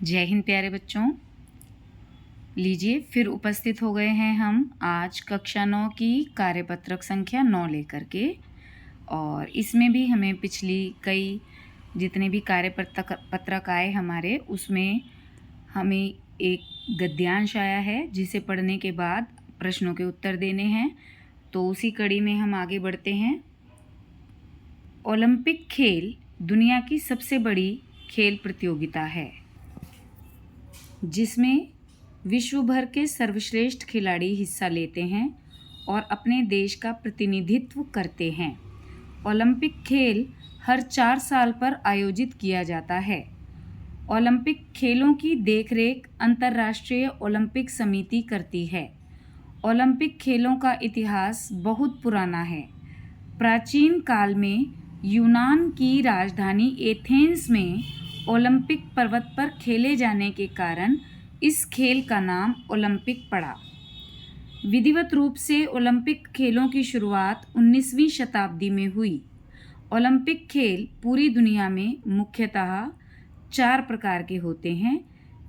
जय हिंद प्यारे बच्चों। लीजिए फिर उपस्थित हो गए हैं हम आज कक्षा 9 की कार्यपत्रक संख्या 9 लेकर के। और इसमें भी हमें पिछली कई जितने भी कार्यपत्रक आए हमारे, उसमें हमें एक गद्यांश आया है जिसे पढ़ने के बाद प्रश्नों के उत्तर देने हैं। तो उसी कड़ी में हम आगे बढ़ते हैं। ओलंपिक खेल दुनिया की सबसे बड़ी खेल प्रतियोगिता है जिसमें विश्व भर के सर्वश्रेष्ठ खिलाड़ी हिस्सा लेते हैं और अपने देश का प्रतिनिधित्व करते हैं। ओलंपिक खेल हर 4 साल पर आयोजित किया जाता है। ओलंपिक खेलों की देखरेख अंतर्राष्ट्रीय ओलंपिक समिति करती है। ओलंपिक खेलों का इतिहास बहुत पुराना है। प्राचीन काल में यूनान की राजधानी एथेंस में ओलंपिक पर्वत पर खेले जाने के कारण इस खेल का नाम ओलंपिक पड़ा। विधिवत रूप से ओलंपिक खेलों की शुरुआत 19वीं शताब्दी में हुई। ओलंपिक खेल पूरी दुनिया में मुख्यतः 4 प्रकार के होते हैं: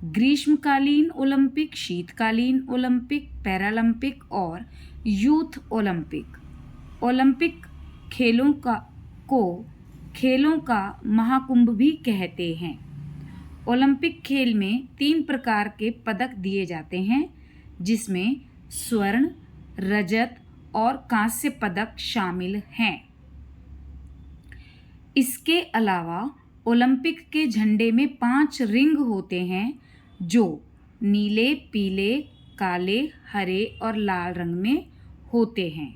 ग्रीष्मकालीन ओलंपिक, शीतकालीन ओलंपिक, पैरालंपिक और यूथ ओलंपिक। ओलंपिक खेलों का महाकुंभ भी कहते हैं। ओलंपिक खेल में 3 प्रकार के पदक दिए जाते हैं जिसमें स्वर्ण, रजत और कांस्य पदक शामिल हैं। इसके अलावा ओलंपिक के झंडे में 5 रिंग होते हैं जो नीले, पीले, काले, हरे और लाल रंग में होते हैं।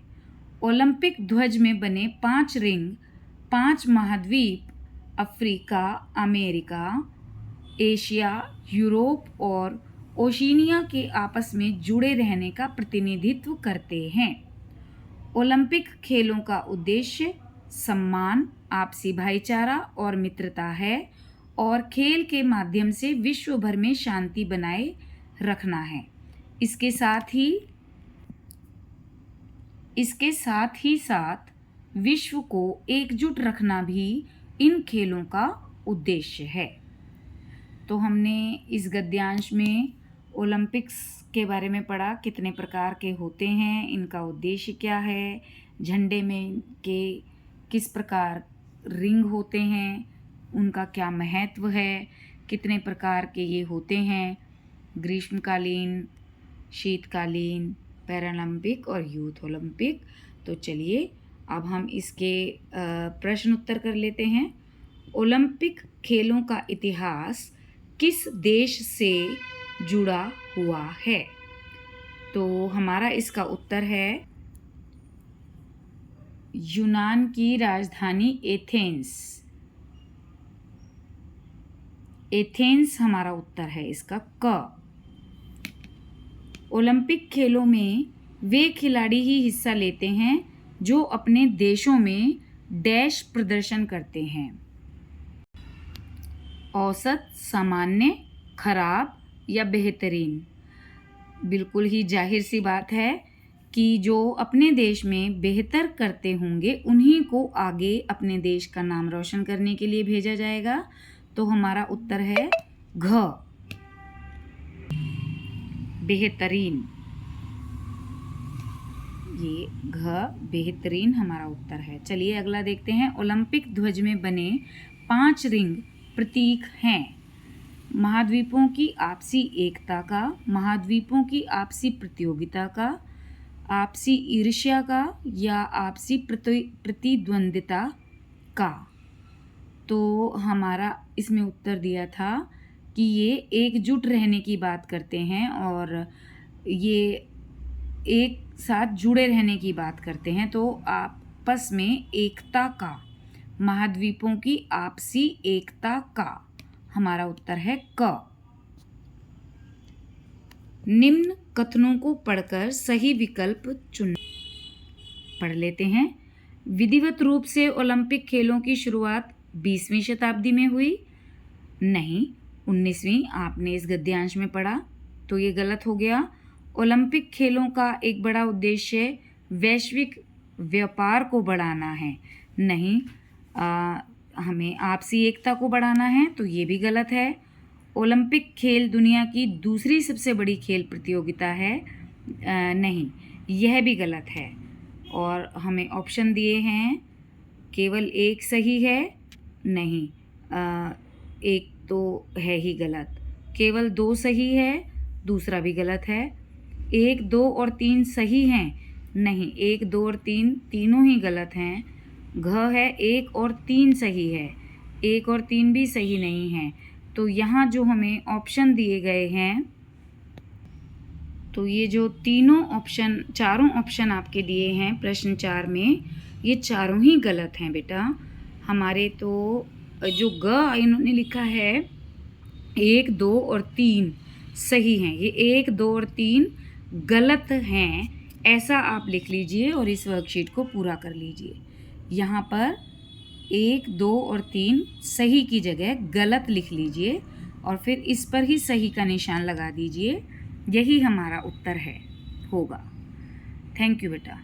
ओलंपिक ध्वज में बने 5 रिंग 5 महाद्वीप अफ्रीका, अमेरिका, एशिया, यूरोप और ओशिनिया के आपस में जुड़े रहने का प्रतिनिधित्व करते हैं। ओलंपिक खेलों का उद्देश्य सम्मान, आपसी भाईचारा और मित्रता है और खेल के माध्यम से विश्व भर में शांति बनाए रखना है। इसके साथ ही विश्व को एकजुट रखना भी इन खेलों का उद्देश्य है। तो हमने इस गद्यांश में ओलंपिक्स के बारे में पढ़ा, कितने प्रकार के होते हैं, इनका उद्देश्य क्या है, झंडे में के किस प्रकार रिंग होते हैं, उनका क्या महत्व है, कितने प्रकार के ये होते हैं, ग्रीष्मकालीन, शीतकालीन, पैरालंपिक और यूथ ओलंपिक। तो चलिए अब हम इसके प्रश्न उत्तर कर लेते हैं। ओलंपिक खेलों का इतिहास किस देश से जुड़ा हुआ है? तो हमारा इसका उत्तर है यूनान की राजधानी एथेंस। एथेंस हमारा उत्तर है इसका क। ओलंपिक खेलों में वे खिलाड़ी ही हिस्सा लेते हैं जो अपने देशों में डैश प्रदर्शन करते हैं: औसत, सामान्य, खराब या बेहतरीन। बिल्कुल ही जाहिर सी बात है कि जो अपने देश में बेहतर करते होंगे उन्हीं को आगे अपने देश का नाम रोशन करने के लिए भेजा जाएगा। तो हमारा उत्तर है घ, बेहतरीन। ये घ बेहतरीन हमारा उत्तर है। चलिए अगला देखते हैं। ओलंपिक ध्वज में बने 5 रिंग प्रतीक हैं: महाद्वीपों की आपसी एकता का, महाद्वीपों की आपसी प्रतियोगिता का, आपसी ईर्ष्या का या आपसी प्रतिद्वंदिता का। तो हमारा इसमें उत्तर दिया था कि ये एकजुट रहने की बात करते हैं और ये एक साथ जुड़े रहने की बात करते हैं। तो आपस में एकता का, महाद्वीपों की आपसी एकता का, हमारा उत्तर है क। निम्न कथनों को पढ़कर सही विकल्प चुन। पढ़ लेते हैं। विधिवत रूप से ओलंपिक खेलों की शुरुआत 20वीं शताब्दी में हुई। नहीं, 19वीं। आपने इस गद्यांश में पढ़ा तो ये गलत हो गया। ओलंपिक खेलों का एक बड़ा उद्देश्य वैश्विक व्यापार को बढ़ाना है। नहीं, हमें आपसी एकता को बढ़ाना है, तो ये भी गलत है। ओलंपिक खेल दुनिया की दूसरी सबसे बड़ी खेल प्रतियोगिता है? नहीं, यह भी गलत है। और हमें ऑप्शन दिए हैं, केवल एक सही है, नहीं, एक तो है ही गलत। केवल 2 सही है, दूसरा भी गलत है। 1, 2 और 3 सही हैं, नहीं, 1, 2 और 3 तीनों ही गलत हैं। घ है, 1 और 3 सही है, 1 और 3 भी सही नहीं है। तो यहाँ जो हमें ऑप्शन दिए गए हैं, तो ये जो चारों ऑप्शन आपके दिए हैं प्रश्न 4 में, ये चारों ही गलत हैं बेटा। हमारे तो जो ग इन्होंने लिखा है 1, 2 और 3 सही हैं, ये 1, 2 और 3 गलत हैं, ऐसा आप लिख लीजिए और इस वर्कशीट को पूरा कर लीजिए। यहाँ पर 1, 2 और 3 सही की जगह गलत लिख लीजिए और फिर इस पर ही सही का निशान लगा दीजिए। यही हमारा उत्तर होगा। थैंक यू बेटा।